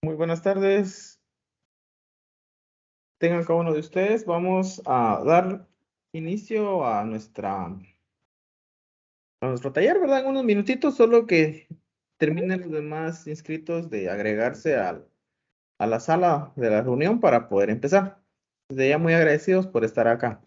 Muy buenas tardes, tengan cada uno de ustedes. Vamos a dar inicio a nuestro taller, ¿verdad? En unos minutitos, solo que terminen los demás inscritos de agregarse a la sala de la reunión para poder empezar. Desde ya muy agradecidos por estar acá.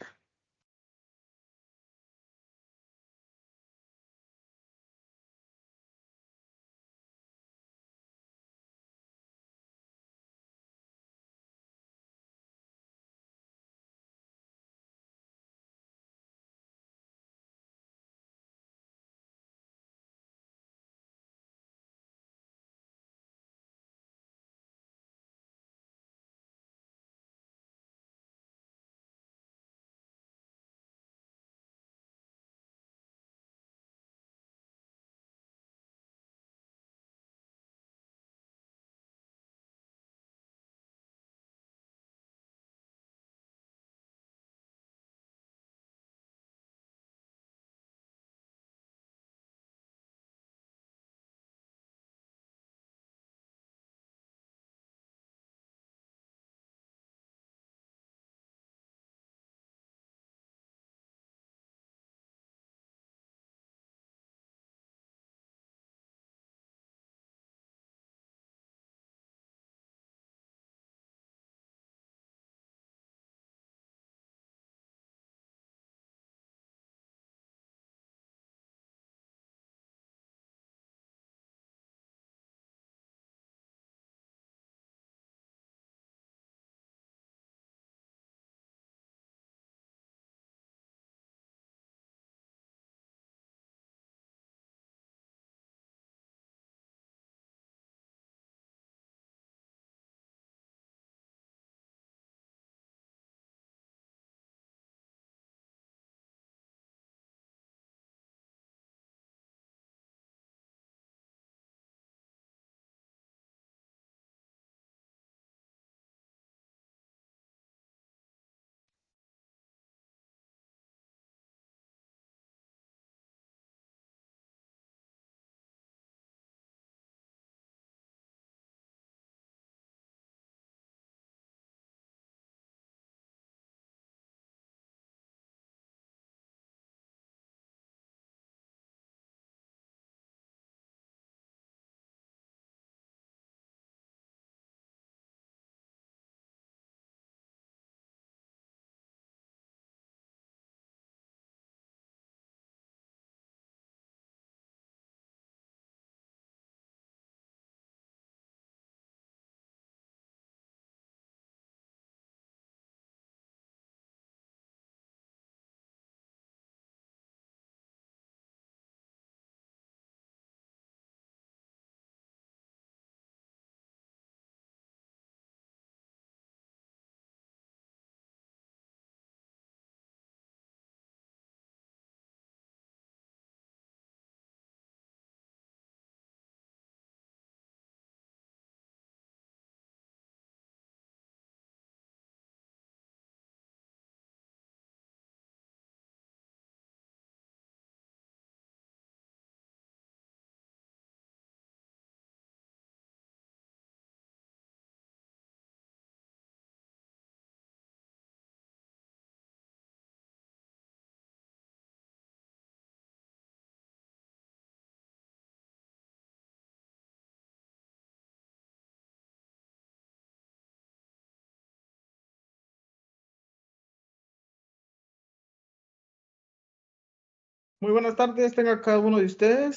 Muy buenas tardes, tenga cada uno de ustedes.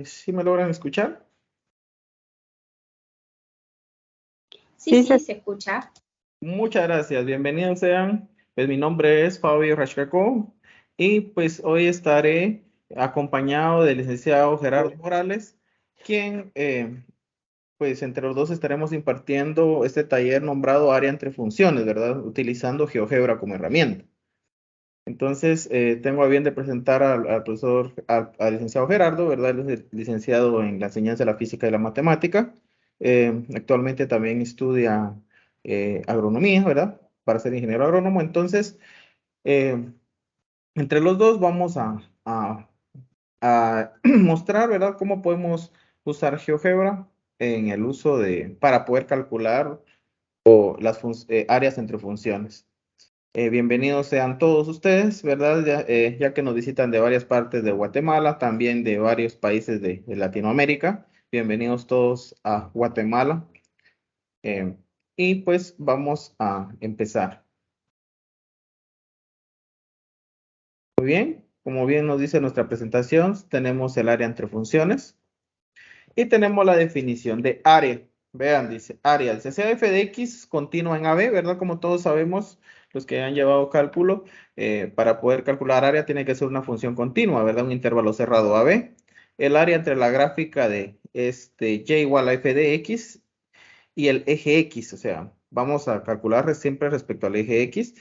¿Sí me logran escuchar? Sí, sí, se escucha. Muchas gracias, bienvenidos sean. Pues mi nombre es Fabio Rachcaco y pues hoy estaré acompañado del licenciado Gerardo Morales, quien pues entre los dos estaremos impartiendo este taller nombrado Área entre Funciones, ¿verdad? Utilizando GeoGebra como herramienta. Entonces, tengo a bien de presentar al profesor, al licenciado Gerardo, ¿verdad? Él es el licenciado en la enseñanza de la física y la matemática. Actualmente también estudia agronomía, ¿verdad? Para ser ingeniero agrónomo. Entonces, eh, entre los dos vamos a mostrar, ¿verdad? Cómo podemos usar GeoGebra en el uso para poder calcular o las áreas entre funciones. Bienvenidos sean todos ustedes, ¿verdad? Ya que nos visitan de varias partes de Guatemala, también de varios países de Latinoamérica. Bienvenidos todos a Guatemala. Y pues vamos a empezar. Muy bien, como bien nos dice nuestra presentación, tenemos el área entre funciones y tenemos la definición de área. Vean, dice área, dice sea f de x continua en AB, ¿verdad? Como todos sabemos, los que han llevado cálculo, para poder calcular área tiene que ser una función continua, ¿verdad? Un intervalo cerrado AB. El área entre la gráfica de y igual a f de x y el eje X, o sea, vamos a calcular siempre respecto al eje X.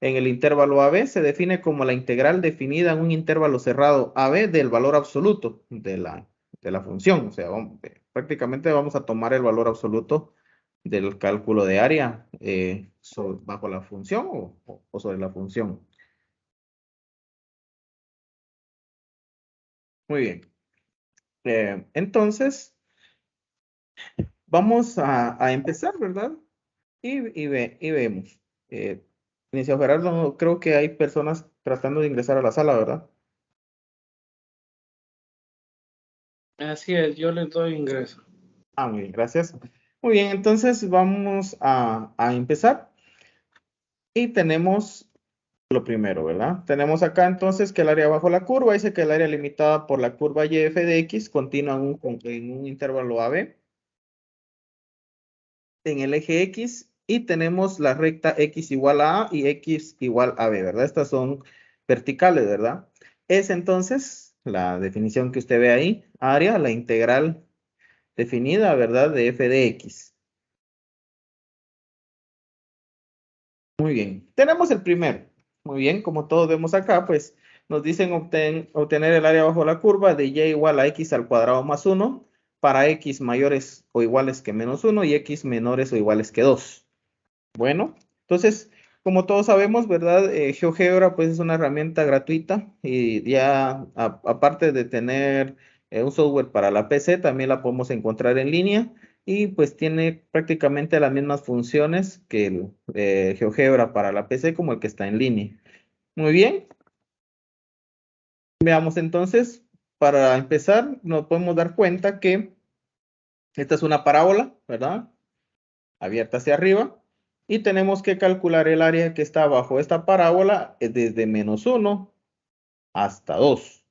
En el intervalo AB se define como la integral definida en un intervalo cerrado AB del valor absoluto de la función. O sea, prácticamente vamos a tomar el valor absoluto del cálculo de área bajo la función o sobre la función. Muy bien. Entonces, vamos a empezar, ¿verdad? Y vemos. Licenciado Gerardo, creo que hay personas tratando de ingresar a la sala, ¿verdad? Así es, yo les doy ingreso. Muy bien, gracias. Muy bien, entonces vamos a empezar. Y tenemos lo primero, ¿verdad? Tenemos acá entonces que el área bajo la curva dice que el área limitada por la curva y f de x continúa en un intervalo AB en el eje X y tenemos la recta X igual a A y X igual a B, ¿verdad? Estas son verticales, ¿verdad? Es entonces la definición que usted ve ahí, área, la integral definida, ¿verdad? De f de X. Muy bien. Tenemos el primero. Muy bien, como todos vemos acá, pues nos dicen obtener el área bajo la curva de y igual a x al cuadrado más 1 para x mayores o iguales que menos 1 y x menores o iguales que 2. Bueno, entonces, como todos sabemos, ¿verdad? GeoGebra pues es una herramienta gratuita y ya aparte de tener un software para la PC, también la podemos encontrar en línea y pues tiene prácticamente las mismas funciones que el GeoGebra para la PC como el que está en línea. Muy bien, veamos entonces, para empezar, nos podemos dar cuenta que esta es una parábola, ¿verdad? Abierta hacia arriba. Y tenemos que calcular el área que está bajo esta parábola desde menos 1 hasta 2.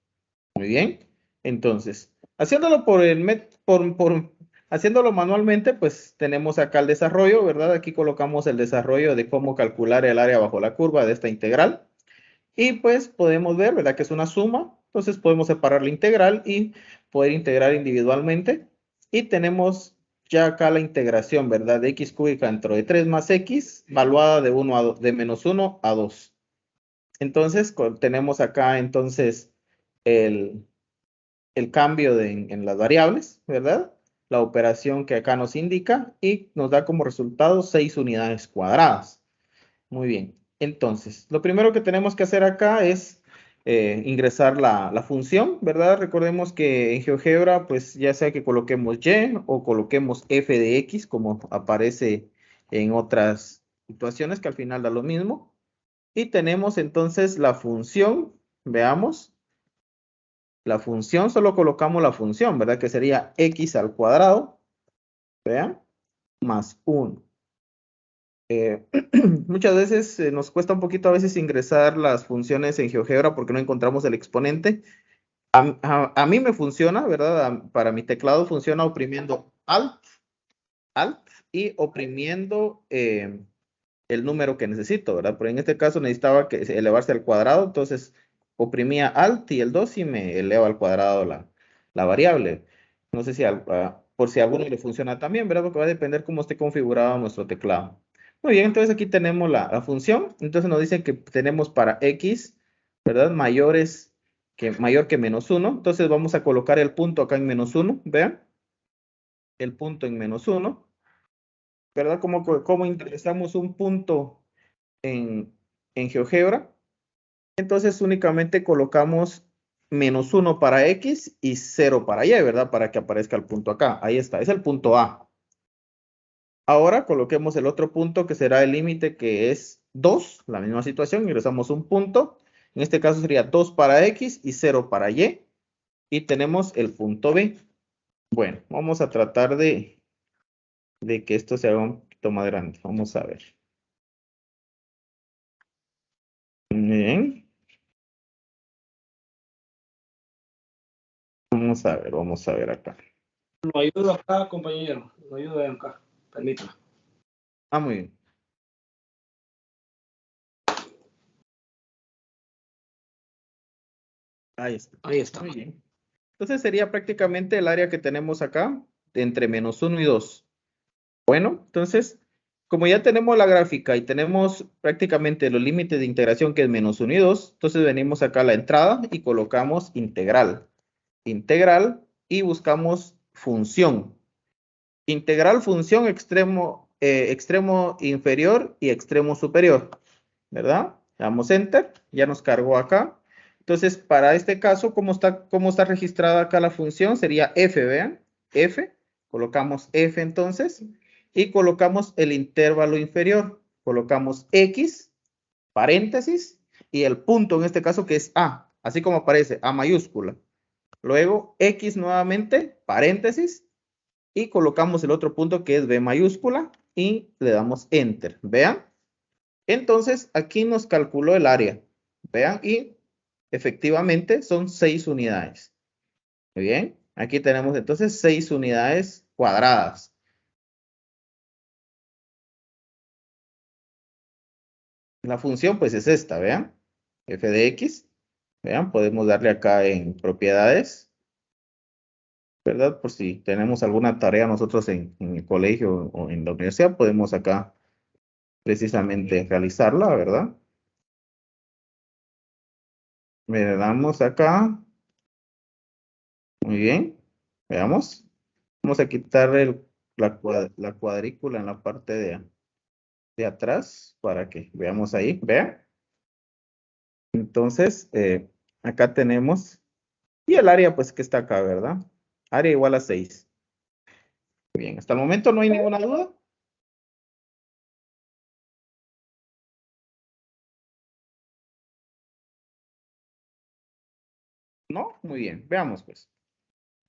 Muy bien. Entonces, haciéndolo haciéndolo manualmente, pues tenemos acá el desarrollo, ¿verdad? Aquí colocamos el desarrollo de cómo calcular el área bajo la curva de esta integral. Y pues podemos ver, ¿verdad? Que es una suma. Entonces podemos separar la integral y poder integrar individualmente. Y tenemos ya acá la integración, ¿verdad? De x cúbica dentro de 3 más x, valuada de menos 1 a 2. Entonces tenemos acá entonces el, el cambio en las variables, ¿verdad? La operación que acá nos indica y nos da como resultado 6 unidades cuadradas. Muy bien. Entonces, lo primero que tenemos que hacer acá es ingresar la función, ¿verdad? Recordemos que en GeoGebra, pues ya sea que coloquemos y o coloquemos f de x, como aparece en otras situaciones, que al final da lo mismo. Y tenemos entonces la función, veamos, la función, solo colocamos la función, ¿verdad? Que sería x al cuadrado, vean, más 1. Muchas veces nos cuesta un poquito a veces ingresar las funciones en GeoGebra porque no encontramos el exponente. A mí me funciona, ¿verdad? Para mi teclado funciona oprimiendo Alt y oprimiendo el número que necesito, ¿verdad? Pero en este caso necesitaba elevarse al cuadrado, entonces oprimía Alt y el 2 y me eleva al cuadrado la variable. No sé si por si a alguno le funciona también, ¿verdad? Porque va a depender cómo esté configurado nuestro teclado. Muy bien, entonces aquí tenemos la función. Entonces nos dice que tenemos para x, ¿verdad? Mayor que menos 1. Entonces vamos a colocar el punto acá en menos 1. Vean. El punto en menos 1. ¿Verdad? ¿Cómo ingresamos un punto en GeoGebra? Entonces únicamente colocamos menos 1 para X y 0 para Y, ¿verdad? Para que aparezca el punto acá. Ahí está, es el punto A. Ahora coloquemos el otro punto que será el límite que es 2, la misma situación, ingresamos un punto. En este caso sería 2 para X y 0 para Y. Y tenemos el punto B. Bueno, vamos a tratar de que esto se haga un poquito más grande. Vamos a ver. Bien. Vamos a ver acá. Lo ayudo acá, compañero. Lo ayudo acá. Permítame. Ah, muy bien. Ahí está. Ahí está. Muy bien. Entonces sería prácticamente el área que tenemos acá, de entre menos 1 y 2. Bueno, entonces, como ya tenemos la gráfica y tenemos prácticamente los límites de integración que es menos 1 y 2, entonces venimos acá a la entrada y colocamos integral. Integral y buscamos función. Integral, función, extremo, extremo inferior y extremo superior, ¿verdad? Le damos enter, ya nos cargó acá. Entonces, para este caso, cómo está registrada acá la función? Sería f, vean, f, colocamos f entonces, y colocamos el intervalo inferior, colocamos x, paréntesis, y el punto en este caso que es a, así como aparece, a mayúscula. Luego, x nuevamente, paréntesis, y colocamos el otro punto que es b mayúscula, y le damos enter, vean. Entonces, aquí nos calculó el área. Vean, y efectivamente son 6 unidades. Muy bien, aquí tenemos entonces 6 unidades cuadradas. La función pues es esta, vean, f de x. Vean, podemos darle acá en propiedades, ¿verdad? Por si tenemos alguna tarea nosotros en el colegio o en la universidad, podemos acá precisamente realizarla, ¿verdad? Le damos acá. Muy bien. Veamos. Vamos a quitar la cuadrícula en la parte de atrás para que veamos ahí. Vean. Entonces, acá tenemos. Y el área, pues, que está acá, ¿verdad? Área igual a 6. Bien, hasta el momento no hay ninguna duda. ¿No? Muy bien. Veamos, pues.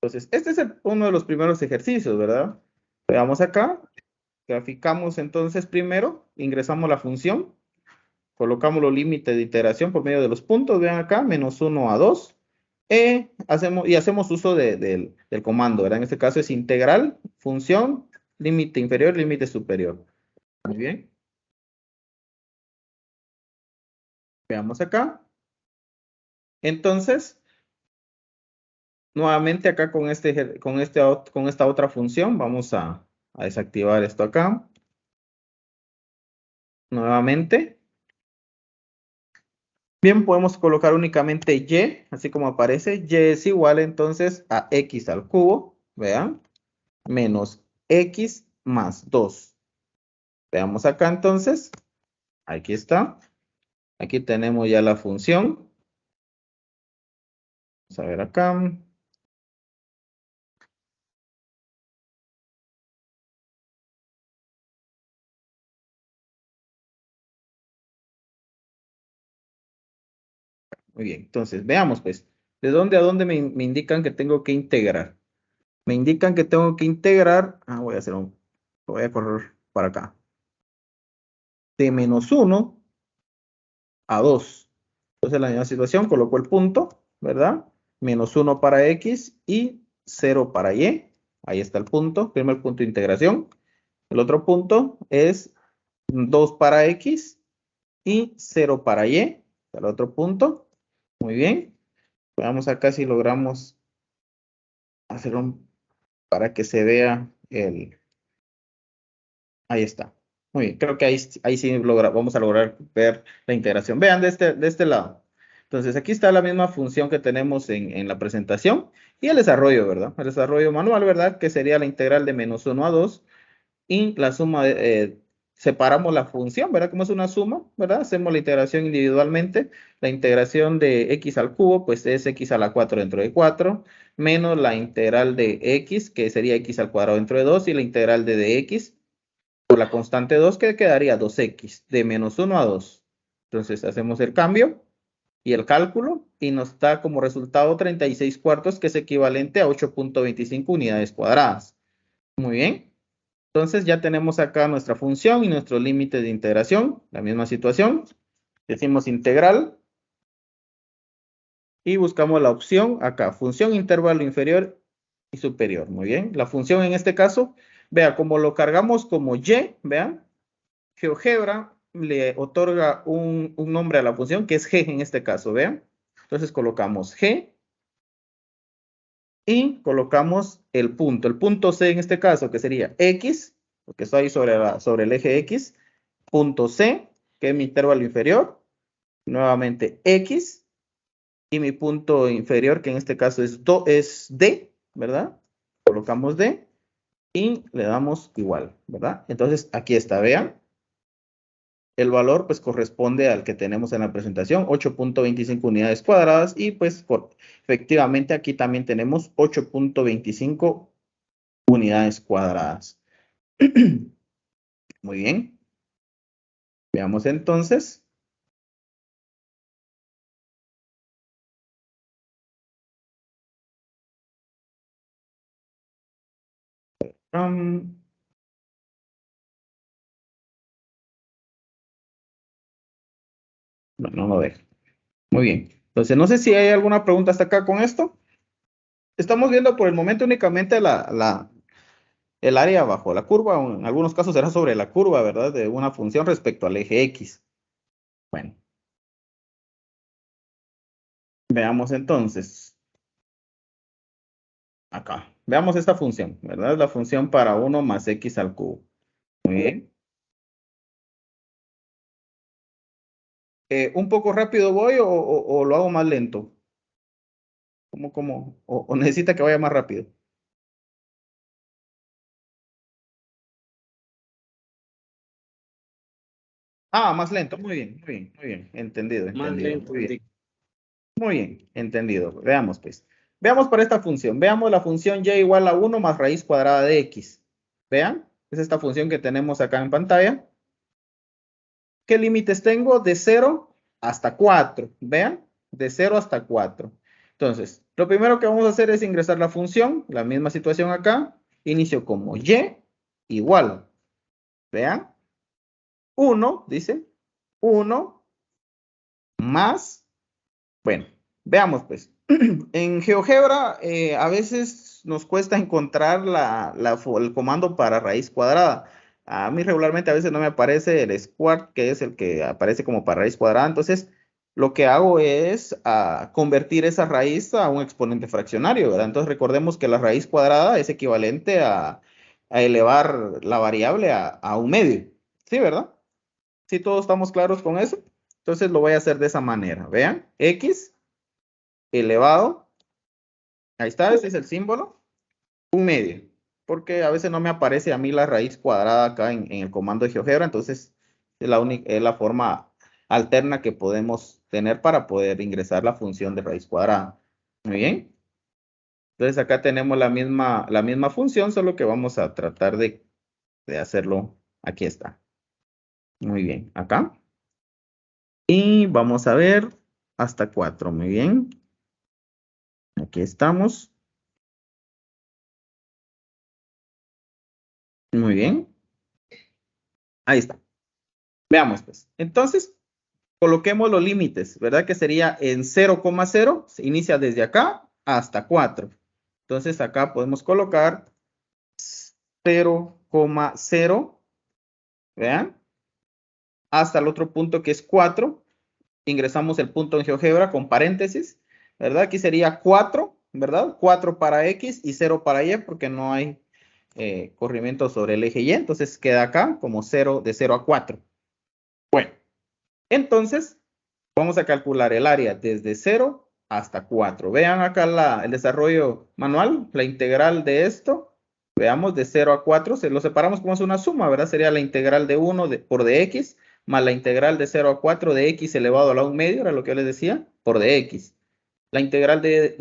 Entonces, este es uno de los primeros ejercicios, ¿verdad? Veamos acá. Graficamos entonces primero. Ingresamos la función. Colocamos los límites de iteración por medio de los puntos, vean acá, menos 1 a 2. Hacemos uso del comando, ¿verdad? En este caso es integral, función, límite inferior, límite superior. Muy bien. Veamos acá. Entonces, nuevamente acá con esta otra función, vamos a desactivar esto acá. Nuevamente. Bien, podemos colocar únicamente y, así como aparece. Y es igual entonces a x al cubo, vean, menos x más 2. Veamos acá entonces. Aquí está. Aquí tenemos ya la función. Vamos a ver acá. Muy bien, entonces veamos pues. ¿De dónde a dónde me indican que tengo que integrar? Me indican que tengo que integrar. Voy a correr para acá. De menos 1 a 2. Entonces la misma situación, coloco el punto, ¿verdad? Menos 1 para x y 0 para y. Ahí está el punto, primer punto de integración. El otro punto es 2 para x y 0 para y. El otro punto. Muy bien. Veamos acá si logramos hacerlo para que se vea el... Ahí está. Muy bien, creo que ahí sí vamos a lograr ver la integración. Vean de este lado. Entonces, aquí está la misma función que tenemos en la presentación y el desarrollo, ¿verdad? El desarrollo manual, ¿verdad? Que sería la integral de menos 1 a 2 y la suma separamos la función, ¿verdad? Como es una suma, ¿verdad? Hacemos la integración individualmente. La integración de x al cubo, pues es x a la 4 dentro de 4, menos la integral de x, que sería x al cuadrado dentro de 2, y la integral de dx por la constante 2, que quedaría 2x, de menos 1 a 2. Entonces hacemos el cambio y el cálculo, y nos da como resultado 36 cuartos, que es equivalente a 8.25 unidades cuadradas. Muy bien. Entonces ya tenemos acá nuestra función y nuestro límite de integración, la misma situación. Decimos integral y buscamos la opción acá, función intervalo inferior y superior. Muy bien, la función en este caso, vea, como lo cargamos como y, vean, GeoGebra le otorga un nombre a la función que es g en este caso, vean. Entonces colocamos g y colocamos el punto c en este caso, que sería x, porque está ahí sobre el eje x, punto c, que es mi intervalo inferior, nuevamente x, y mi punto inferior, que en este caso es d, ¿verdad? Colocamos d y le damos igual, ¿verdad? Entonces aquí está, vean. El valor pues corresponde al que tenemos en la presentación, 8.25 unidades cuadradas, y pues efectivamente aquí también tenemos 8.25 unidades cuadradas. Muy bien. Veamos entonces. No lo dejo. Muy bien. Entonces, no sé si hay alguna pregunta hasta acá con esto. Estamos viendo por el momento únicamente el área bajo la curva, o en algunos casos será sobre la curva, ¿verdad? De una función respecto al eje X. Bueno. Veamos entonces. Acá. Veamos esta función, ¿verdad? La función para 1 más x al cubo. Muy bien. ¿Un poco rápido voy o lo hago más lento? ¿Cómo? ¿O necesita que vaya más rápido? Ah, más lento. Muy bien, muy bien, muy bien. Entendido, Más entendido. lento, Muy bien. Muy bien, entendido. Veamos pues. Veamos para esta función. Veamos la función y igual a 1 más raíz cuadrada de x. Vean, es esta función que tenemos acá en pantalla. ¿Qué límites tengo? De 0 hasta 4. Vean, de 0 hasta 4. Entonces, lo primero que vamos a hacer es ingresar la función, la misma situación acá. Inicio como y igual. Vean, 1, dice, 1 más, bueno, veamos pues. En GeoGebra a veces nos cuesta encontrar el comando para raíz cuadrada. A mí regularmente a veces no me aparece el square, que es el que aparece como para raíz cuadrada. Entonces, lo que hago es convertir esa raíz a un exponente fraccionario, ¿verdad? Entonces, recordemos que la raíz cuadrada es equivalente a elevar la variable a un medio. ¿Sí, verdad? ¿Sí todos estamos claros con eso? Entonces, lo voy a hacer de esa manera. Vean, x elevado, ahí está, ese es el símbolo, un medio, porque a veces no me aparece a mí la raíz cuadrada acá en el comando de GeoGebra, entonces es la forma alterna que podemos tener para poder ingresar la función de raíz cuadrada. Muy bien. Entonces acá tenemos la misma función, solo que vamos a tratar de hacerlo. Aquí está. Muy bien, acá. Y vamos a ver hasta 4. Muy bien. Aquí estamos. Muy bien. Ahí está. Veamos pues. Entonces, coloquemos los límites, ¿verdad? Que sería en 0,0, se inicia desde acá hasta 4. Entonces, acá podemos colocar 0,0, ¿vean? Hasta el otro punto que es 4. Ingresamos el punto en GeoGebra con paréntesis, ¿verdad? Aquí sería 4, ¿verdad? 4 para X y 0 para Y porque no hay corrimiento sobre el eje Y. Entonces, queda acá como 0 de 0 a 4. Bueno, entonces, vamos a calcular el área desde 0 hasta 4. Vean acá el desarrollo manual, la integral de esto Veamos, de 0 a 4, se lo separamos como es una suma, ¿verdad? Sería la integral de 1 por dx, más la integral de 0 a 4 de x elevado a la 1 medio, era lo que yo les decía, por dx. La integral de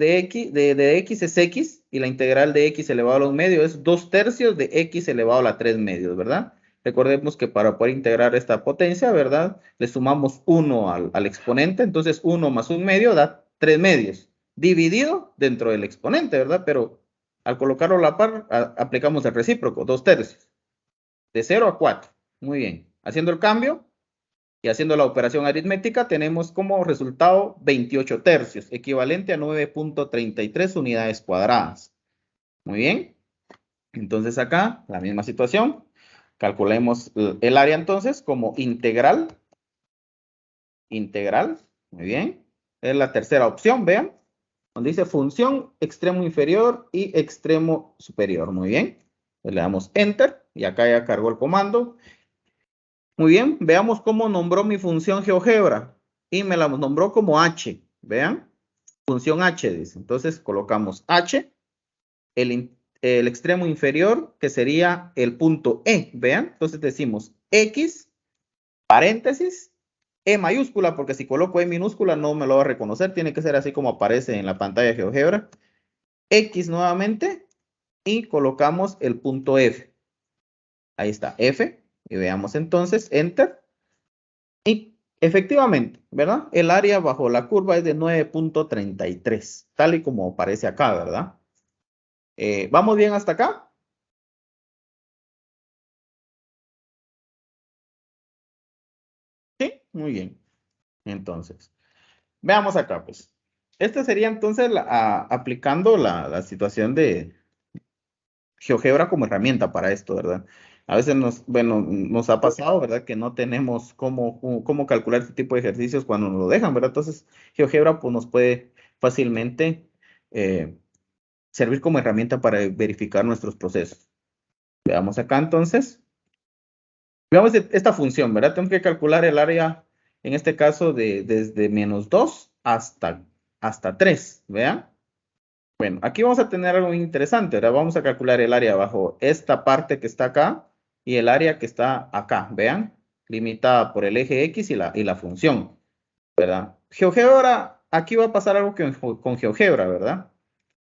x es x, y la integral de x elevado a la 1 medio es 2 tercios de x elevado a la 3 medios, ¿verdad? Recordemos que para poder integrar esta potencia, ¿verdad? Le sumamos 1 al exponente, entonces 1 más 1 medio da 3 medios, dividido dentro del exponente, ¿verdad? Pero al colocarlo a la par, aplicamos el recíproco, 2 tercios. De 0 a 4. Muy bien. Haciendo el cambio y haciendo la operación aritmética, tenemos como resultado 28 tercios, equivalente a 9.33 unidades cuadradas. Muy bien. Entonces acá, la misma situación. Calculemos el área entonces como integral. Integral. Muy bien. Es la tercera opción, vean. Donde dice función extremo inferior y extremo superior. Muy bien. Le damos Enter y acá ya cargó el comando. Muy bien, veamos cómo nombró mi función GeoGebra. Y me la nombró como H. Vean, función H dice. Entonces colocamos H, el extremo inferior, que sería el punto E. Vean, entonces decimos X, paréntesis, E mayúscula, porque si coloco E minúscula no me lo va a reconocer. Tiene que ser así como aparece en la pantalla de GeoGebra. X nuevamente y colocamos el punto F. Ahí está, F. Y veamos entonces, Enter. Y efectivamente, ¿verdad? El área bajo la curva es de 9.33, tal y como aparece acá, ¿verdad? ¿Vamos bien hasta acá? Sí, muy bien. Entonces, veamos acá, pues. Esta sería entonces aplicando la situación de GeoGebra como herramienta para esto, ¿verdad? A veces nos ha pasado, ¿verdad? Que no tenemos cómo calcular este tipo de ejercicios cuando nos lo dejan, ¿verdad? Entonces, GeoGebra pues, nos puede fácilmente servir como herramienta para verificar nuestros procesos. Veamos acá entonces. Veamos esta función, ¿verdad? Tengo que calcular el área, en este caso, desde menos 2 hasta 3, ¿vean? Bueno, aquí vamos a tener algo muy interesante. Ahora vamos a calcular el área bajo esta parte que está acá y el área que está acá, ¿vean? Limitada por el eje X y la función, ¿verdad? GeoGebra, aquí va a pasar algo con GeoGebra, ¿verdad?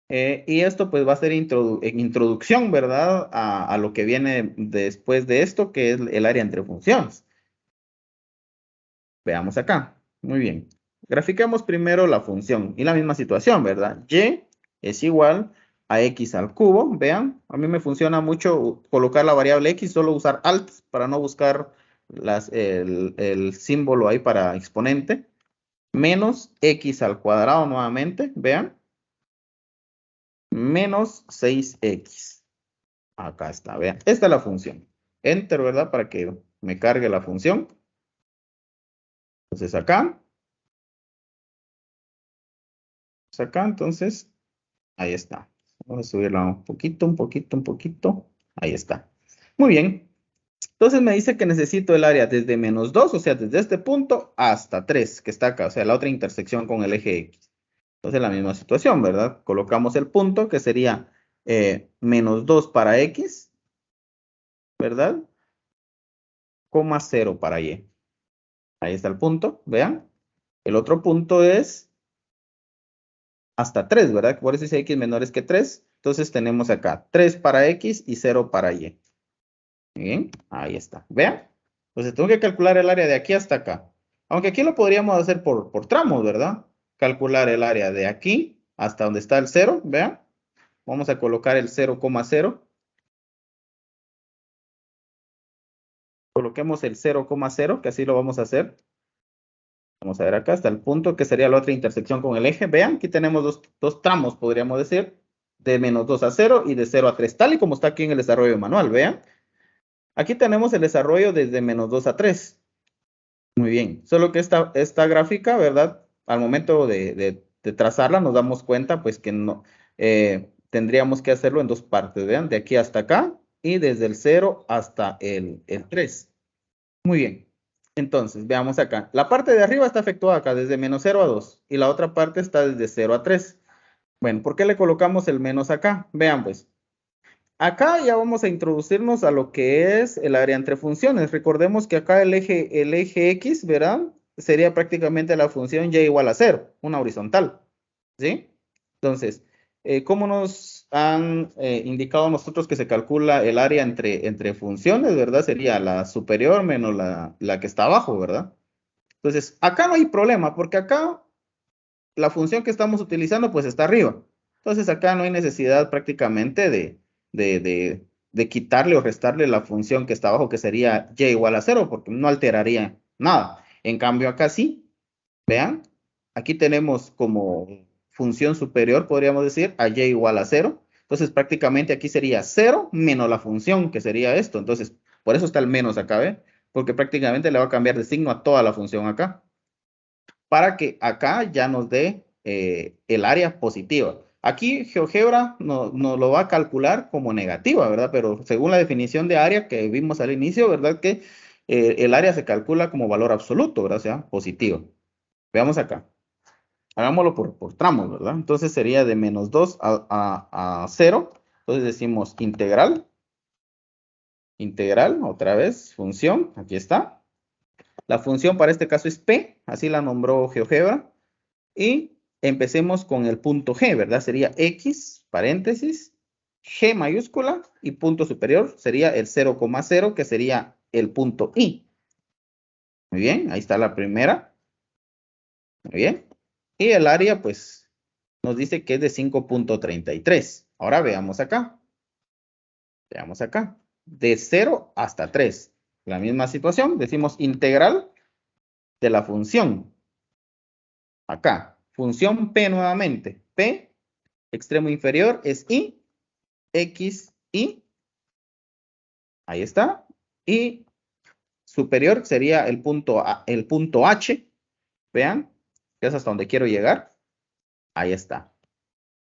Y esto pues va a ser introducción, ¿verdad? A lo que viene después de esto, que es el área entre funciones. Veamos acá. Muy bien. Grafiquemos primero la función y la misma situación, ¿verdad? Y es igual a x al cubo. Vean, a mí me funciona mucho colocar la variable x, solo usar alt para no buscar el símbolo ahí para exponente. Menos x al cuadrado nuevamente, vean. Menos 6x. Acá está, vean. Esta es la función. Enter, ¿verdad? Para que me cargue la función. Entonces acá. Entonces, ahí está. Vamos a subirla un poquito, un poquito, un poquito. Ahí está. Muy bien. Entonces me dice que necesito el área desde menos 2, o sea, desde este punto hasta 3, que está acá, o sea, la otra intersección con el eje X. Entonces, la misma situación, ¿verdad? Colocamos el punto, que sería menos 2 para X, ¿verdad? Coma 0 para Y. Ahí está el punto, vean. El otro punto es hasta 3, ¿verdad? Por eso dice X menores que 3. Entonces tenemos acá 3 para X y 0 para Y. Bien, ahí está. Vean. Entonces tengo que calcular el área de aquí hasta acá. Aunque aquí lo podríamos hacer por tramos, ¿verdad? Calcular el área de aquí hasta donde está el 0. Vean. Vamos a colocar el 0,0. Coloquemos el 0,0, que así lo vamos a hacer. Vamos a ver acá hasta el punto que sería la otra intersección con el eje. Vean, aquí tenemos dos tramos, podríamos decir, de menos 2 a 0 y de 0 a 3, tal y como está aquí en el desarrollo manual. Vean. Aquí tenemos el desarrollo desde menos 2 a 3. Muy bien, solo que esta gráfica, ¿verdad? Al momento de trazarla nos damos cuenta pues que no tendríamos que hacerlo en dos partes, vean, de aquí hasta acá y desde el 0 hasta el 3. Muy bien, entonces veamos acá. La parte de arriba está efectuada acá desde menos 0 a 2 y la otra parte está desde 0 a 3. Bueno, ¿por qué le colocamos el menos acá? Vean pues, acá ya vamos a introducirnos a lo que es el área entre funciones. Recordemos que acá el eje X, ¿verdad? Sería prácticamente la función y igual a 0, una horizontal, ¿sí? Entonces, ¿cómo nos han indicado nosotros que se calcula el área entre funciones, ¿verdad? Sería la superior menos la que está abajo, ¿verdad? Entonces, acá no hay problema, porque acá la función que estamos utilizando pues está arriba. Entonces acá no hay necesidad prácticamente de quitarle o restarle la función que está abajo, que sería y igual a 0, porque no alteraría nada. En cambio acá sí, vean, aquí tenemos como función superior, podríamos decir, a y igual a 0. Entonces prácticamente aquí sería 0 menos la función, que sería esto. Entonces, por eso está el menos acá, ¿ve? Porque prácticamente le va a cambiar de signo a toda la función acá para que acá ya nos dé el área positiva. Aquí GeoGebra nos lo va a calcular como negativa, ¿verdad? Pero según la definición de área que vimos al inicio, ¿verdad? Que el área se calcula como valor absoluto, ¿verdad? O sea, positivo. Veamos acá. Hagámoslo por tramos, ¿verdad? Entonces sería de menos 2 a 0. Entonces decimos integral, otra vez, función, aquí está. La función para este caso es P, así la nombró GeoGebra. Y empecemos con el punto G, ¿verdad? Sería X, paréntesis, G mayúscula y punto superior sería el 0,0, que sería el punto I. Muy bien, ahí está la primera. Muy bien. Y el área, pues, nos dice que es de 5,33. Ahora veamos acá. Veamos acá. De 0 hasta 3. La misma situación. Decimos integral de la función. Acá. Función P nuevamente. P, extremo inferior, es I. X, Y. Ahí está. Y superior sería el punto H. Vean, que es hasta donde quiero llegar. Ahí está.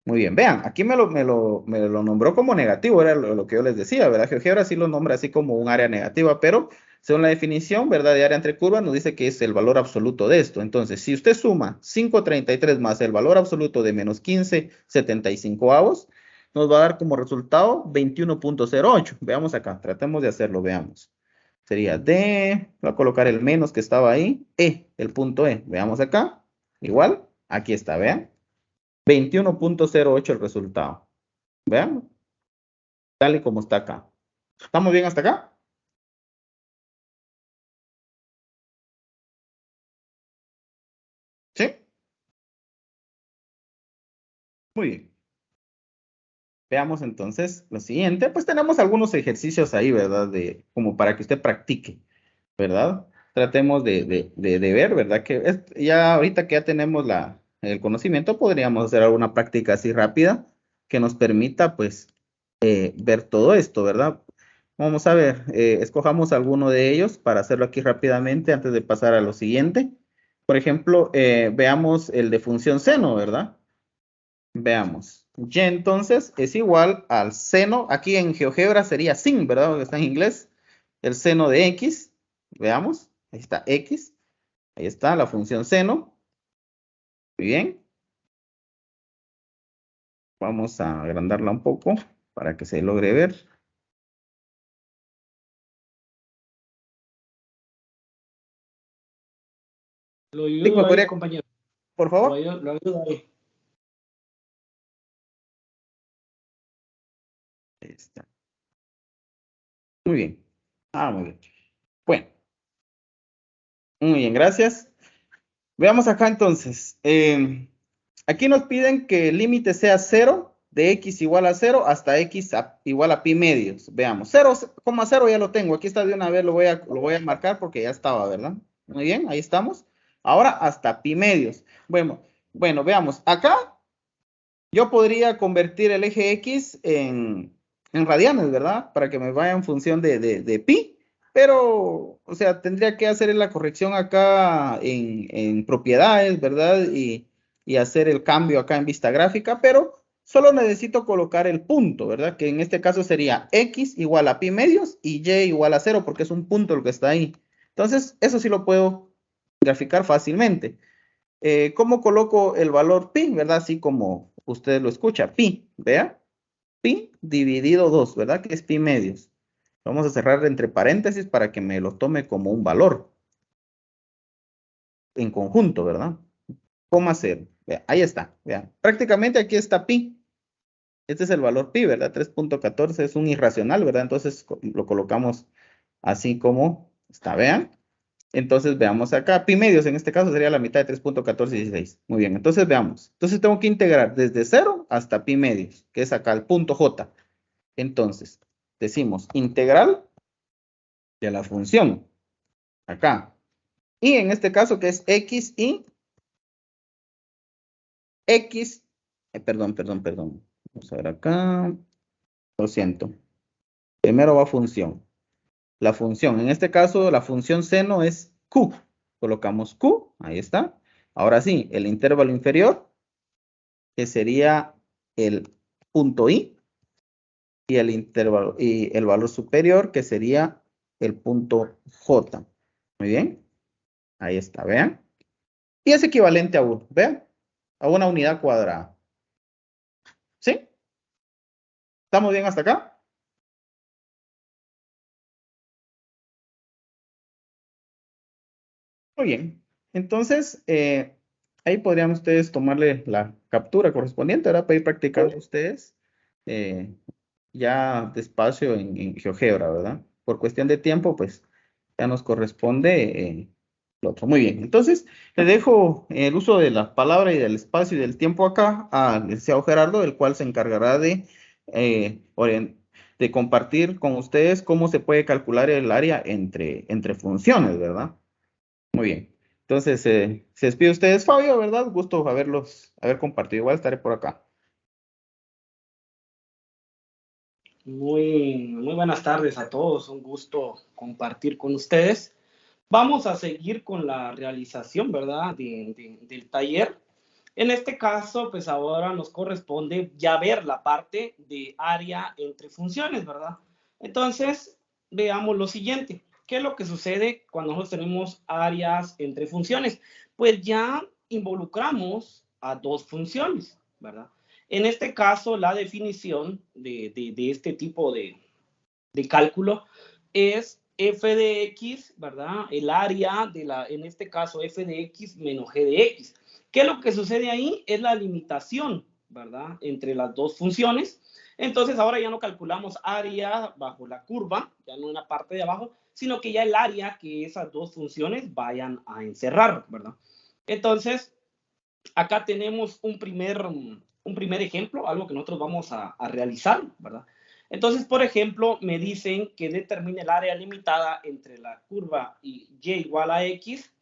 Muy bien, vean, aquí me lo nombró como negativo, era lo que yo les decía, ¿verdad? GeoGebra sí lo nombra así como un área negativa, pero según la definición, ¿verdad? De área entre curvas nos dice que es el valor absoluto de esto. Entonces, si usted suma 5,33 más el valor absoluto de menos 15,75, nos va a dar como resultado 21,08. Veamos acá, tratemos de hacerlo, veamos. Sería D, voy a colocar el menos que estaba ahí, el punto E. Veamos acá, igual, aquí está, vean. 21,08 el resultado. Vean, tal y como está acá. ¿Estamos bien hasta acá? ¿Sí? Muy bien. Veamos entonces lo siguiente. Pues tenemos algunos ejercicios ahí, ¿verdad? Como para que usted practique, ¿verdad? Tratemos de ver, ¿verdad? Que ya ahorita que ya tenemos el conocimiento, podríamos hacer alguna práctica así rápida que nos permita, pues, ver todo esto, ¿verdad? Vamos a ver, escojamos alguno de ellos para hacerlo aquí rápidamente antes de pasar a lo siguiente. Por ejemplo, veamos el de función seno, ¿verdad? Veamos. Y entonces es igual al seno, aquí en GeoGebra sería sin, ¿verdad? Porque está en inglés. El seno de X, veamos, ahí está X, ahí está la función seno. Muy bien. Vamos a agrandarla un poco para que se logre ver. Lo Sí, ¿me ayudo ahí, podría, compañero. por favor? Lo ayudo ahí. Ahí está. Muy bien. Muy bien. Bueno, muy bien, gracias. Veamos acá entonces. Aquí nos piden que el límite sea 0, de x igual a 0 hasta x igual a pi medios. Veamos, 0,0 ya lo tengo. Aquí está de una vez, lo voy a marcar porque ya estaba, ¿verdad? Muy bien, ahí estamos. Ahora hasta pi medios. Bueno, veamos. Acá yo podría convertir el eje X en radianes, ¿verdad? Para que me vaya en función de pi. Pero, o sea, tendría que hacer la corrección acá en propiedades, ¿verdad? Y hacer el cambio acá en vista gráfica, pero solo necesito colocar el punto, ¿verdad? Que en este caso sería X igual a pi medios y Y igual a 0, porque es un punto lo que está ahí. Entonces, eso sí lo puedo graficar fácilmente. ¿Cómo coloco el valor pi, verdad? Así como usted lo escucha, pi, vea. pi dividido 2, ¿verdad? Que es pi medios. Vamos a cerrar entre paréntesis para que me lo tome como un valor en conjunto, ¿verdad? Coma 0. Vea, ahí está. Vean, prácticamente aquí está pi. Este es el valor pi, ¿verdad? 3.14 es un irracional, ¿verdad? Entonces lo colocamos así como está, vean. Entonces veamos acá, pi medios en este caso sería la mitad de 3.1416. Muy bien, entonces veamos. Entonces tengo que integrar desde 0 hasta pi medios, que es acá el punto j. Entonces, decimos integral de la función, acá. Y en este caso que es x y x, perdón. Vamos a ver acá, lo siento. Primero va función. La función, en este caso la función seno es q. Colocamos q, ahí está. Ahora sí, el intervalo inferior, que sería el punto i, y el intervalo y el valor superior, que sería el punto j. Muy bien, ahí está, vean. Y es equivalente a 1, vean, a una unidad cuadrada. ¿Sí? ¿Estamos bien hasta acá? Muy bien. Entonces, ahí podrían ustedes tomarle la captura correspondiente, ¿verdad? Para ir practicando ustedes ya despacio en GeoGebra, ¿verdad? Por cuestión de tiempo, pues ya nos corresponde lo otro. Muy bien. Entonces, le dejo el uso de la palabra y del espacio y del tiempo acá al licenciado Gerardo, el cual se encargará de compartir con ustedes cómo se puede calcular el área entre funciones, ¿verdad? Muy bien. Entonces, se despide ustedes, Fabio, ¿verdad? Gusto haber compartido. Igual estaré por acá. Muy buenas tardes a todos, un gusto compartir con ustedes. Vamos a seguir con la realización, ¿verdad? Del taller. En este caso, pues ahora nos corresponde ya ver la parte de área entre funciones, ¿verdad? Entonces, veamos lo siguiente. ¿Qué es lo que sucede cuando nosotros tenemos áreas entre funciones? Pues ya involucramos a dos funciones, ¿verdad? En este caso, la definición de este tipo de cálculo es f de x, ¿verdad? El área en este caso, f de x menos g de x. ¿Qué es lo que sucede ahí? Es la limitación, ¿verdad? Entre las dos funciones. Entonces, ahora ya no calculamos área bajo la curva, ya no en la parte de abajo, sino que ya el área que esas dos funciones vayan a encerrar, ¿verdad? Entonces, acá tenemos un primer ejemplo, algo que nosotros vamos a realizar, ¿verdad? Entonces, por ejemplo, me dicen que determine el área limitada entre la curva y y igual a x,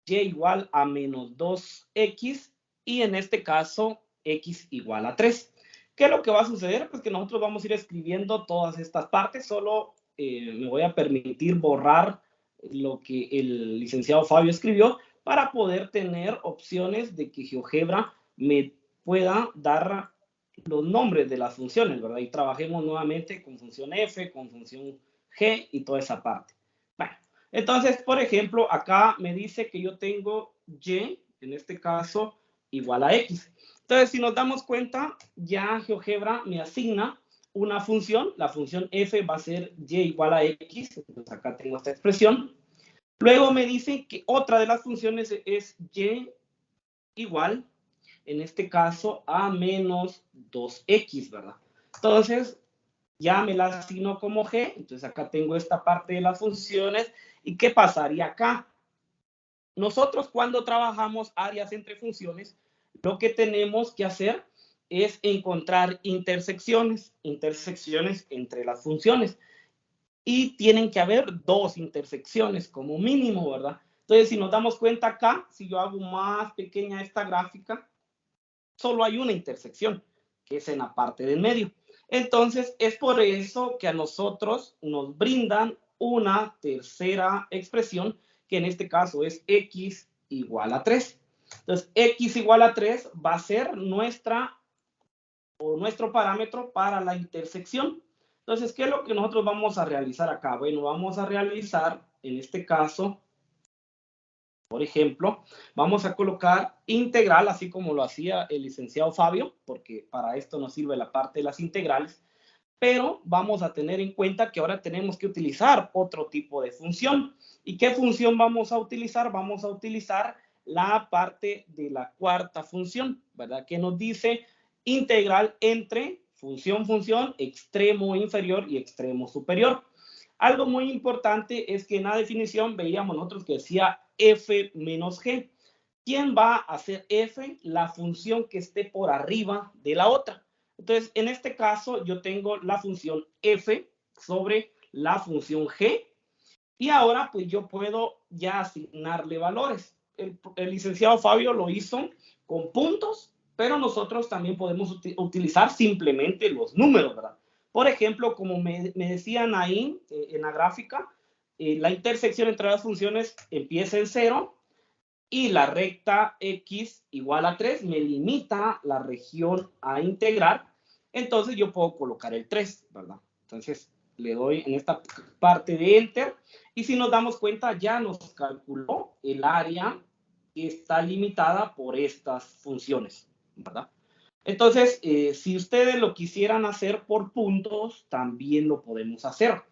y igual a menos 2x, y en este caso, x igual a 3. ¿Qué es lo que va a suceder? Pues que nosotros vamos a ir escribiendo todas estas partes, solo me voy a permitir borrar lo que el licenciado Fabio escribió para poder tener opciones de que GeoGebra me pueda dar los nombres de las funciones, ¿verdad? Y trabajemos nuevamente con función f, con función g y toda esa parte. Bueno, entonces, por ejemplo, acá me dice que yo tengo y, en este caso, igual a x. Entonces, si nos damos cuenta, ya GeoGebra me asigna una función. La función f va a ser y igual a x. Entonces, acá tengo esta expresión. Luego me dice que otra de las funciones es y igual, en este caso, a menos 2x, ¿verdad? Entonces, ya me la asigno como g. Entonces, acá tengo esta parte de las funciones. ¿Y qué pasaría acá? Nosotros cuando trabajamos áreas entre funciones, lo que tenemos que hacer es encontrar intersecciones entre las funciones. Y tienen que haber dos intersecciones como mínimo, ¿verdad? Entonces, si nos damos cuenta acá, si yo hago más pequeña esta gráfica, solo hay una intersección, que es en la parte del medio. Entonces, es por eso que a nosotros nos brindan una tercera expresión, que en este caso es x igual a 3. Entonces, x igual a 3 va a ser nuestro parámetro para la intersección. Entonces, ¿qué es lo que nosotros vamos a realizar acá? Bueno, vamos a realizar, en este caso, Por ejemplo, vamos a colocar integral, así como lo hacía el licenciado Fabio, porque para esto nos sirve la parte de las integrales, pero vamos a tener en cuenta que ahora tenemos que utilizar otro tipo de función. ¿Y qué función vamos a utilizar? Vamos a utilizar la parte de la cuarta función, ¿verdad? Que nos dice integral entre función, extremo inferior y extremo superior. Algo muy importante es que en la definición veíamos nosotros que decía f menos g. ¿Quién va a hacer f? La función que esté por arriba de la otra. Entonces, en este caso, yo tengo la función f sobre la función g. Y ahora, pues yo puedo ya asignarle valores. El licenciado Fabio lo hizo con puntos, pero nosotros también podemos utilizar simplemente los números, ¿verdad? Por ejemplo, como me decían ahí en la gráfica, la intersección entre las funciones empieza en 0 y la recta x igual a 3 me limita la región a integrar. Entonces yo puedo colocar el 3, ¿verdad? Entonces le doy en esta parte de Enter y si nos damos cuenta ya nos calculó el área que está limitada por estas funciones, ¿verdad? Entonces, si ustedes lo quisieran hacer por puntos, también lo podemos hacer.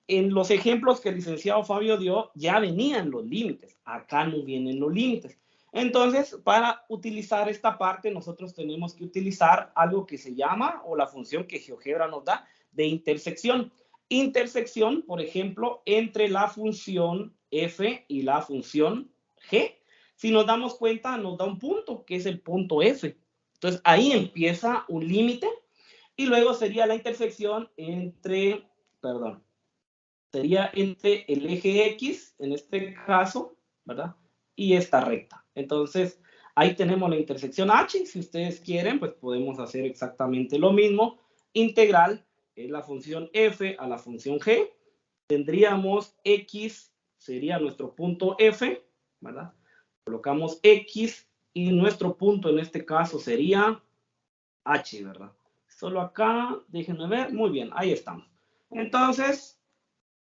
En los ejemplos que el licenciado Fabio dio, ya venían los límites. Acá no vienen los límites. Entonces, para utilizar esta parte, nosotros tenemos que utilizar algo que se llama, o la función que GeoGebra nos da, de intersección. Intersección, por ejemplo, entre la función f y la función g. Si nos damos cuenta, nos da un punto, que es el punto f. Entonces, ahí empieza un límite. Y luego sería la intersección entre, perdón, sería entre el eje X, en este caso, ¿verdad? Y esta recta. Entonces, ahí tenemos la intersección H. Si ustedes quieren, pues podemos hacer exactamente lo mismo. Integral es la función f a la función g. Tendríamos X, sería nuestro punto F, ¿verdad? Colocamos X y nuestro punto en este caso sería H, ¿verdad? Solo acá, déjenme ver. Muy bien, ahí estamos. Entonces,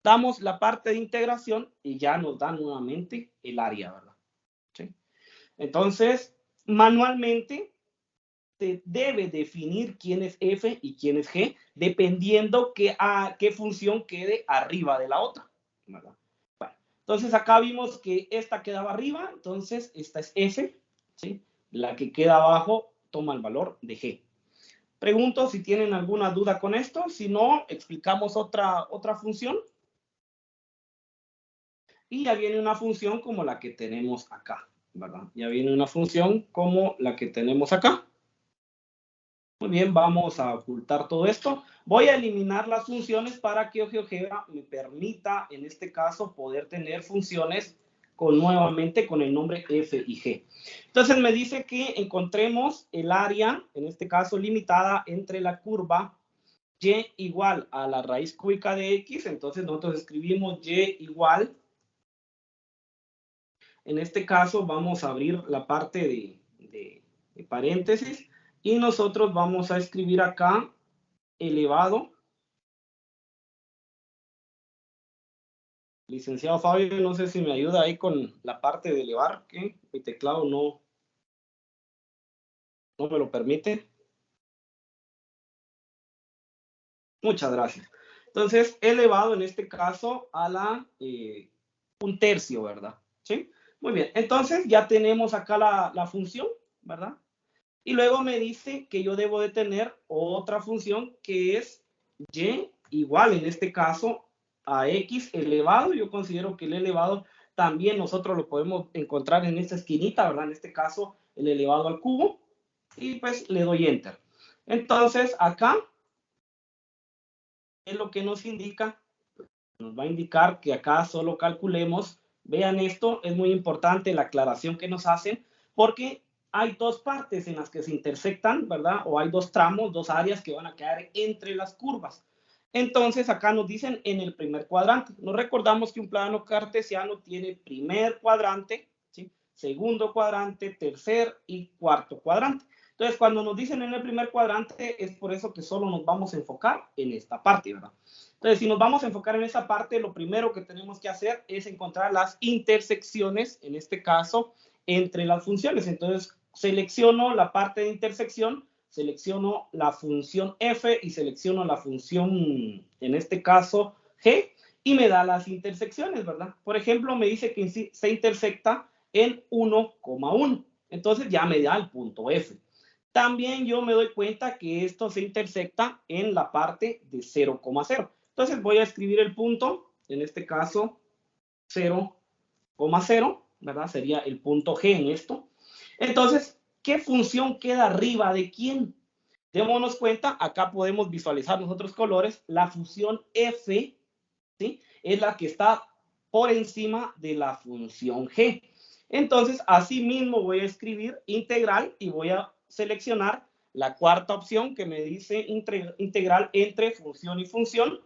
damos la parte de integración y ya nos da nuevamente el área, ¿verdad? ¿Sí? Entonces, manualmente se debe definir quién es f y quién es g, dependiendo qué función quede arriba de la otra, ¿verdad? Bueno, entonces acá vimos que esta quedaba arriba, entonces esta es f, ¿sí? La que queda abajo toma el valor de g. Pregunto si tienen alguna duda con esto, si no, explicamos otra función. Y ya viene una función como la que tenemos acá, ¿verdad? Ya viene una función como la que tenemos acá. Muy bien, vamos a ocultar todo esto. Voy a eliminar las funciones para que GeoGebra me permita, en este caso, poder tener funciones nuevamente con el nombre f y g. Entonces me dice que encontremos el área, en este caso limitada, entre la curva y igual a la raíz cúbica de x. Entonces nosotros escribimos y igual. En este caso vamos a abrir la parte de paréntesis y nosotros vamos a escribir acá elevado. Licenciado Fabio, no sé si me ayuda ahí con la parte de elevar, que mi teclado no me lo permite. Muchas gracias. Entonces, elevado en este caso a la 1/3, ¿verdad? ¿Sí? Muy bien. Entonces, ya tenemos acá la función, ¿verdad? Y luego me dice que yo debo de tener otra función que es y igual, en este caso, a x elevado. Yo considero que el elevado también nosotros lo podemos encontrar en esta esquinita, ¿verdad? En este caso, el elevado al cubo. Y pues le doy enter. Entonces, acá es lo que nos indica. Nos va a indicar que acá solo calculemos. Vean esto, es muy importante la aclaración que nos hacen, porque hay dos partes en las que se intersectan, ¿verdad? O hay dos tramos, dos áreas que van a quedar entre las curvas. Entonces, acá nos dicen en el primer cuadrante. Nos recordamos que un plano cartesiano tiene primer cuadrante, ¿sí? Segundo cuadrante, tercer y cuarto cuadrante. Entonces, cuando nos dicen en el primer cuadrante, es por eso que solo nos vamos a enfocar en esta parte, ¿verdad? Entonces, si nos vamos a enfocar en esa parte, lo primero que tenemos que hacer es encontrar las intersecciones, en este caso, entre las funciones. Entonces, selecciono la parte de intersección, selecciono la función f y selecciono la función, en este caso, g, y me da las intersecciones, ¿verdad? Por ejemplo, me dice que se intersecta en 1,1. Entonces, ya me da el punto f. También yo me doy cuenta que esto se intersecta en la parte de 0,0. Entonces voy a escribir el punto, en este caso 0,0, ¿verdad? Sería el punto G en esto. Entonces, ¿qué función queda arriba de quién? Démonos cuenta, acá podemos visualizar nosotros colores, la función f, ¿sí? Es la que está por encima de la función g. Entonces, así mismo voy a escribir integral y voy a seleccionar la cuarta opción que me dice integral entre función y función.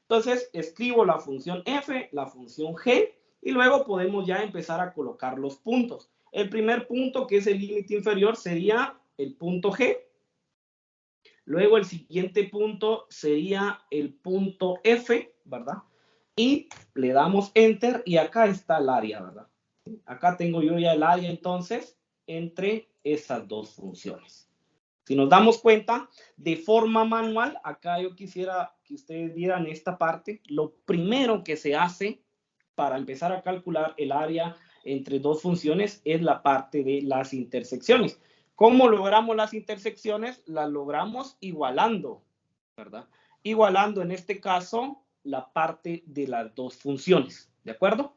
Entonces, escribo la función f, la función g, y luego podemos ya empezar a colocar los puntos. El primer punto, que es el límite inferior, sería el punto g. Luego el siguiente punto sería el punto f, ¿verdad? Y le damos enter y acá está el área, ¿verdad? Acá tengo yo ya el área entonces entre esas dos funciones. Si nos damos cuenta, de forma manual, acá yo quisiera que ustedes vieran esta parte. Lo primero que se hace para empezar a calcular el área entre dos funciones es la parte de las intersecciones. ¿Cómo logramos las intersecciones? Las logramos igualando, ¿verdad? Igualando en este caso la parte de las dos funciones, ¿de acuerdo?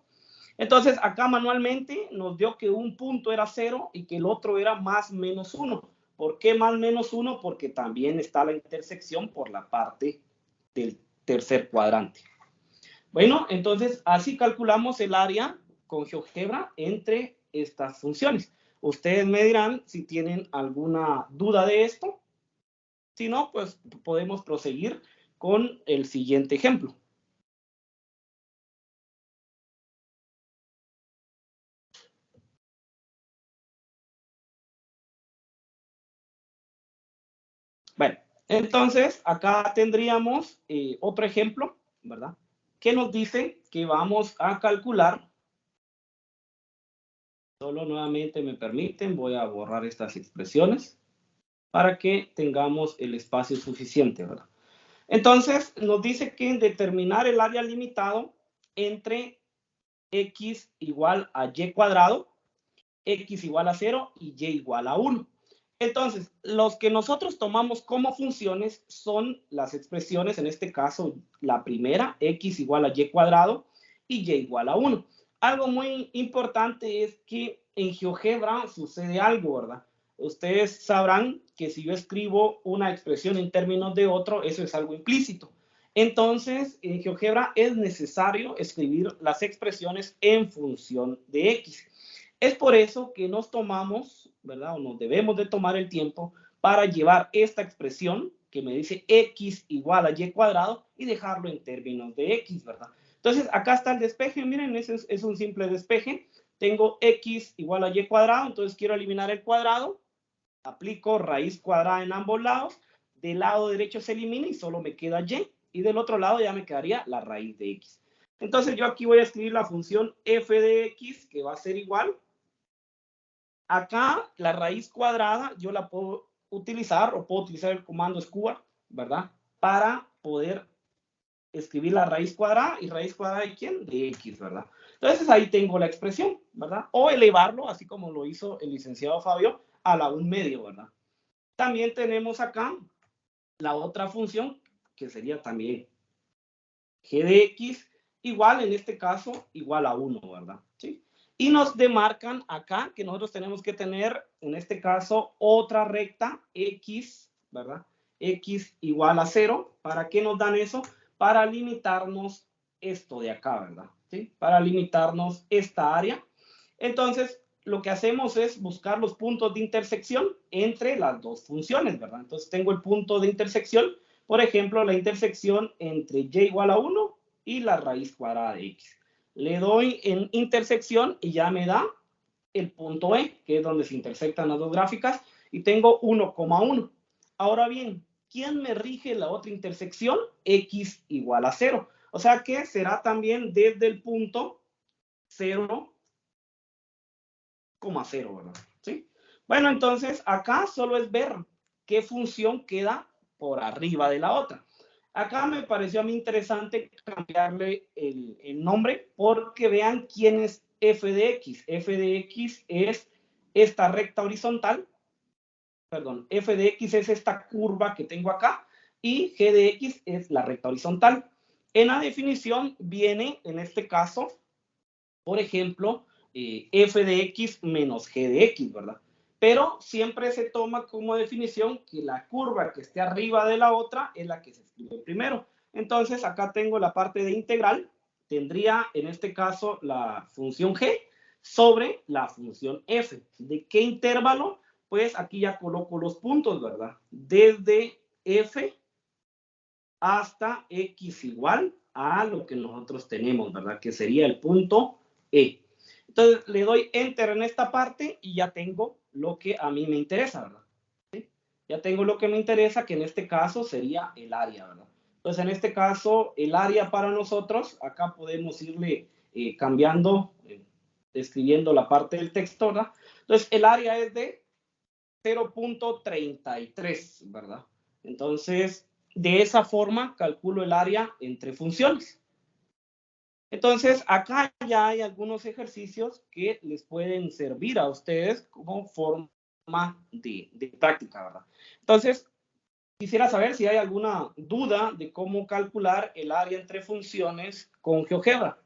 Entonces acá manualmente nos dio que un punto era 0 y que el otro era más menos 1. ¿Por qué más menos 1? Porque también está la intersección por la parte del tercer cuadrante. Bueno, entonces así calculamos el área con GeoGebra entre estas funciones. Ustedes me dirán si tienen alguna duda de esto. Si no, pues podemos proseguir con el siguiente ejemplo. Bueno, entonces acá tendríamos otro ejemplo, ¿verdad? Que nos dice que vamos a calcular. Solo nuevamente me permiten, voy a borrar estas expresiones para que tengamos el espacio suficiente, ¿verdad? Entonces nos dice que determinar el área limitado entre x igual a y cuadrado, x igual a 0 y y igual a 1. Entonces, los que nosotros tomamos como funciones son las expresiones, en este caso, la primera, x igual a y cuadrado y y igual a 1. Algo muy importante es que en GeoGebra sucede algo, ¿verdad? Ustedes sabrán que si yo escribo una expresión en términos de otro, eso es algo implícito. Entonces, en GeoGebra es necesario escribir las expresiones en función de x. Es por eso que nos tomamos, ¿verdad? O nos debemos de tomar el tiempo para llevar esta expresión que me dice x igual a y cuadrado y dejarlo en términos de x, ¿verdad? Entonces, acá está el despeje, miren, ese es un simple despeje. Tengo x igual a y cuadrado, entonces quiero eliminar el cuadrado. Aplico raíz cuadrada en ambos lados. Del lado derecho se elimina y solo me queda y. Y del otro lado ya me quedaría la raíz de x. Entonces, yo aquí voy a escribir la función f de x, que va a ser igual. Acá la raíz cuadrada yo la puedo utilizar o puedo utilizar el comando square, ¿verdad? Para poder escribir la raíz cuadrada. ¿Y raíz cuadrada de quién? De x, ¿verdad? Entonces ahí tengo la expresión, ¿verdad? O elevarlo, así como lo hizo el licenciado Fabio, a la 1/2, ¿verdad? También tenemos acá la otra función, que sería también g de x, igual en este caso, igual a 1, ¿verdad? ¿Sí? Y nos demarcan acá que nosotros tenemos que tener, en este caso, otra recta x, ¿verdad? X igual a 0. ¿Para qué nos dan eso? Para limitarnos esto de acá, ¿verdad? ¿Sí? Para limitarnos esta área. Entonces, lo que hacemos es buscar los puntos de intersección entre las dos funciones, ¿verdad? Entonces, tengo el punto de intersección, por ejemplo, la intersección entre y igual a 1 y la raíz cuadrada de x. Le doy en intersección y ya me da el punto E, que es donde se intersectan las dos gráficas, y tengo 1,1. Ahora bien, ¿quién me rige la otra intersección? X igual a 0. O sea que será también desde el punto 0,0, ¿verdad? ¿Sí? Bueno, entonces acá solo es ver qué función queda por arriba de la otra. Acá me pareció a mí interesante cambiarle el nombre porque vean quién es f de x. F de x es esta recta horizontal, perdón, f de x es esta curva que tengo acá y g de x es la recta horizontal. En la definición viene, en este caso, por ejemplo, f de x menos g de x, ¿verdad? Pero siempre se toma como definición que la curva que esté arriba de la otra es la que se escribe primero. Entonces, acá tengo la parte de integral. Tendría, en este caso, la función g sobre la función f. ¿De qué intervalo? Pues aquí ya coloco los puntos, ¿verdad? Desde f hasta x igual a lo que nosotros tenemos, ¿verdad? Que sería el punto E. Entonces le doy enter en esta parte y ya tengo lo que a mí me interesa, ¿verdad? ¿Sí? Ya tengo lo que me interesa, que en este caso sería el área, ¿verdad? Entonces en este caso el área para nosotros, acá podemos irle cambiando, escribiendo la parte del texto, ¿verdad? Entonces el área es de 0,33, ¿verdad? Entonces de esa forma calculo el área entre funciones. Entonces, acá ya hay algunos ejercicios que les pueden servir a ustedes como forma de práctica, ¿verdad? Entonces, quisiera saber si hay alguna duda de cómo calcular el área entre funciones con GeoGebra.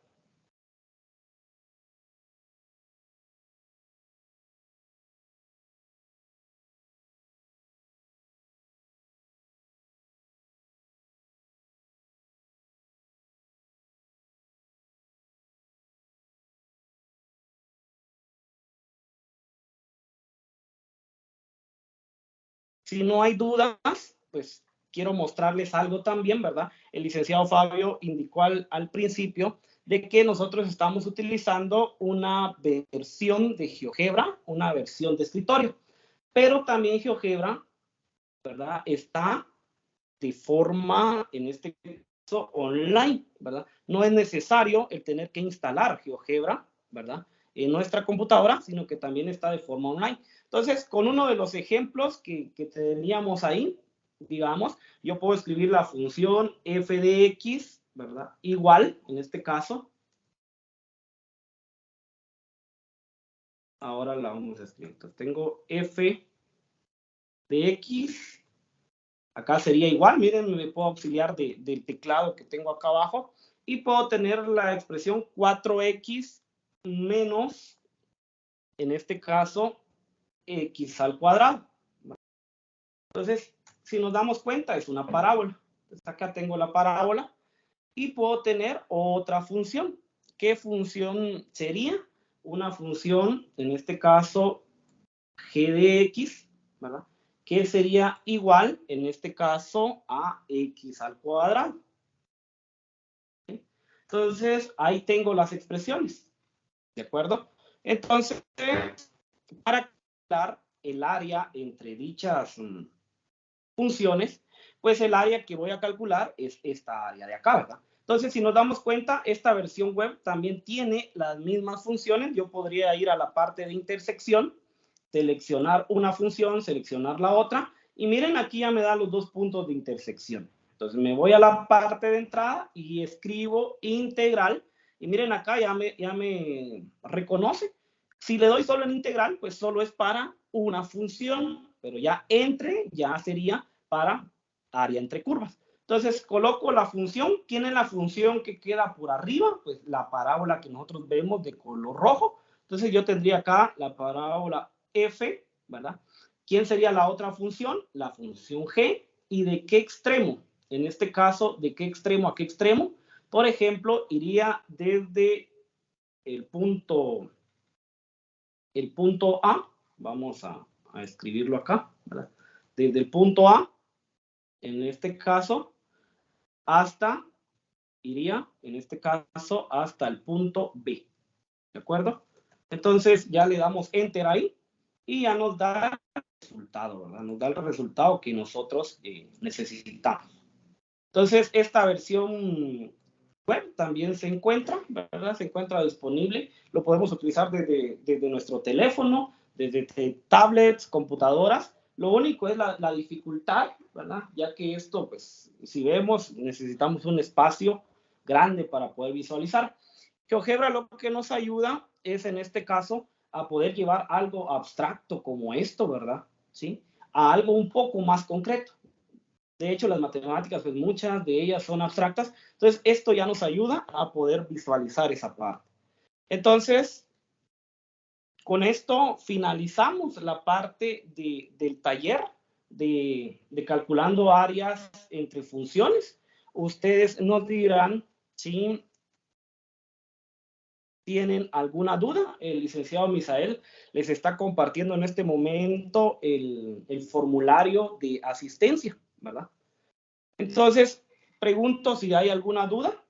Si no hay dudas, pues quiero mostrarles algo también, ¿verdad? El licenciado Fabio indicó al principio de que nosotros estamos utilizando una versión de GeoGebra, una versión de escritorio, pero también GeoGebra, ¿verdad? Está de forma, en este caso, online, ¿verdad? No es necesario el tener que instalar GeoGebra, ¿verdad? En nuestra computadora, sino que también está de forma online. Entonces, con uno de los ejemplos que teníamos ahí, digamos, yo puedo escribir la función f de x, ¿verdad? Igual, en este caso. Ahora la vamos a escribir. Entonces, tengo f de x. Acá sería igual, miren, me puedo auxiliar del teclado que tengo acá abajo y puedo tener la expresión 4x menos, en este caso, x al cuadrado. Entonces, si nos damos cuenta, es una parábola. Entonces, acá tengo la parábola y puedo tener otra función. ¿Qué función sería? Una función, en este caso, g de x, ¿verdad? Que sería igual, en este caso, a x al cuadrado. ¿Sí? Entonces, ahí tengo las expresiones, ¿de acuerdo? Entonces, para calcular el área entre dichas funciones, pues el área que voy a calcular es esta área de acá, ¿verdad? Entonces, si nos damos cuenta, esta versión web también tiene las mismas funciones. Yo podría ir a la parte de intersección, seleccionar una función, seleccionar la otra, y miren, aquí ya me da los dos puntos de intersección. Entonces me voy a la parte de entrada y escribo integral, y miren acá ya me reconoce. Si le doy solo en integral, pues solo es para una función, pero ya entre ya sería para área entre curvas. Entonces coloco la función. ¿Quién es la función que queda por arriba? Pues la parábola que nosotros vemos de color rojo. Entonces yo tendría acá la parábola f, ¿verdad? ¿Quién sería la otra función? La función g. ¿Y de qué extremo? En este caso, ¿de qué extremo a qué extremo? Por ejemplo, iría desde el punto A, vamos a escribirlo acá, ¿verdad? Desde el punto A, en este caso, hasta, iría, en este caso, hasta el punto B, ¿de acuerdo? Entonces ya le damos enter ahí y ya nos da resultado, ¿verdad? Nos da el resultado que nosotros necesitamos. Entonces, esta versión web también se encuentra, ¿verdad? Se encuentra disponible. Lo podemos utilizar desde nuestro teléfono, desde tablets, computadoras. Lo único es la dificultad, ¿verdad? Ya que esto, pues, si vemos, necesitamos un espacio grande para poder visualizar. GeoGebra lo que nos ayuda es, en este caso, a poder llevar algo abstracto como esto, ¿verdad? ¿Sí? A algo un poco más concreto. De hecho, las matemáticas, pues muchas de ellas son abstractas. Entonces, esto ya nos ayuda a poder visualizar esa parte. Entonces, con esto finalizamos la parte del taller de calculando áreas entre funciones. Ustedes nos dirán si tienen alguna duda. El licenciado Misael les está compartiendo en este momento el formulario de asistencia, ¿verdad? Entonces, pregunto si hay alguna duda.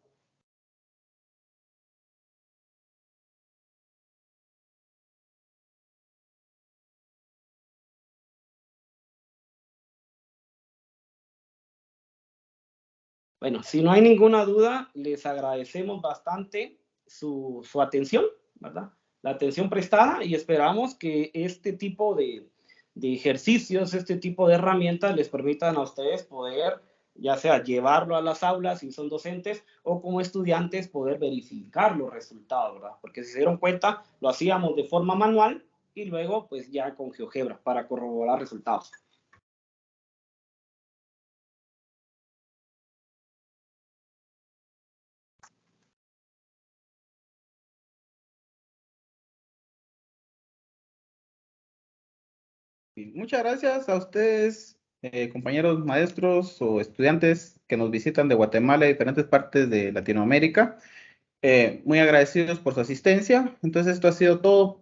Bueno, si no hay ninguna duda, les agradecemos bastante su atención, ¿verdad? La atención prestada, y esperamos que este tipo de ejercicios, este tipo de herramientas les permitan a ustedes poder, ya sea llevarlo a las aulas si son docentes o como estudiantes poder verificar los resultados, ¿verdad? Porque si se dieron cuenta, lo hacíamos de forma manual y luego pues ya con GeoGebra para corroborar resultados. Muchas gracias a ustedes, compañeros maestros o estudiantes que nos visitan de Guatemala y diferentes partes de Latinoamérica. Muy agradecidos por su asistencia. Entonces, esto ha sido todo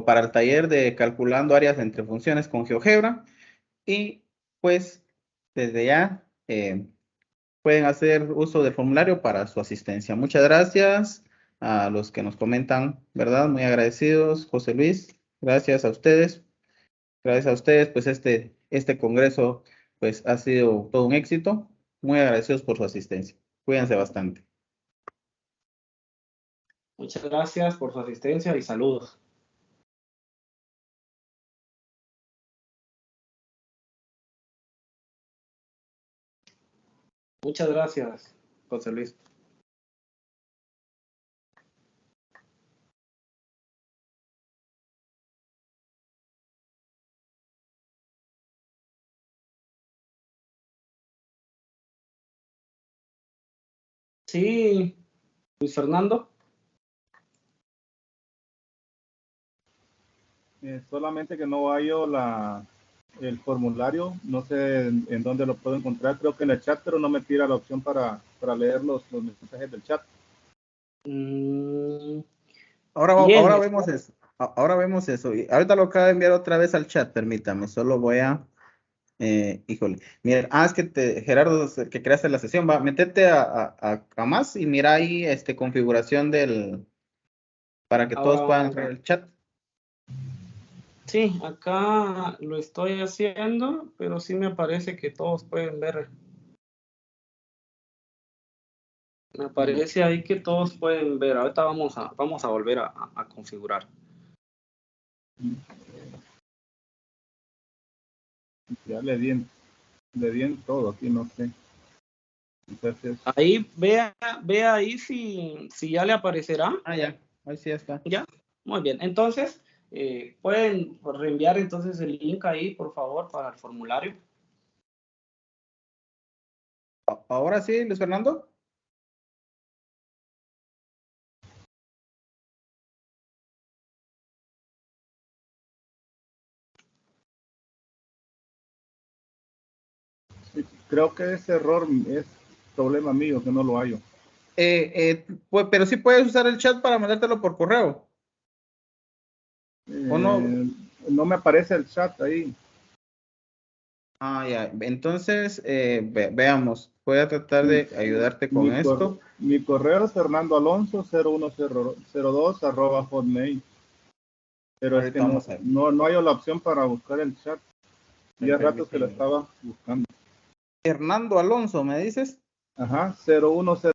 para el taller de calculando áreas entre funciones con GeoGebra. Y pues, desde ya pueden hacer uso del formulario para su asistencia. Muchas gracias a los que nos comentan, ¿verdad? Muy agradecidos. José Luis, gracias a ustedes. Gracias a ustedes, pues este congreso pues ha sido todo un éxito. Muy agradecidos por su asistencia. Cuídense bastante. Muchas gracias por su asistencia y saludos. Muchas gracias, José Luis. Sí, Luis Fernando. Solamente que no hallo el formulario, no sé en dónde lo puedo encontrar, creo que en el chat, pero no me tira la opción para leer los mensajes del chat. Ahora vemos eso. Ahora vemos eso. Y ahorita lo acabo de enviar otra vez al chat, permítame. Solo voy a... híjole. Mira, es que Gerardo, que creaste la sesión, va, métete a más y mira ahí configuración para que todos puedan entrar al chat. Sí, acá lo estoy haciendo, pero sí me parece que todos pueden ver. Me parece ahí que todos pueden ver. Ahorita vamos a volver a configurar. Ya le di en todo aquí, no sé. Entonces, Ahí vea ahí si ya le aparecerá. Ya, ahí sí está. Ya, muy bien. Entonces, pueden reenviar entonces el link ahí, por favor, para el formulario. Ahora sí, Luis Fernando. sí, creo que ese error es problema mío, que no lo hallo. Pues, pero sí puedes usar el chat para mandártelo por correo. ¿O no? No me aparece el chat ahí. Ya. Entonces, veamos. Voy a tratar de ayudarte con esto. Mi correo es fernandoalonso0102@hotmail. Pero es Ahorita que no, vamos a ver. no hay la opción para buscar el chat. Ya rato que lo estaba buscando. Hernando Alonso, ¿me dices? Ajá, 0101.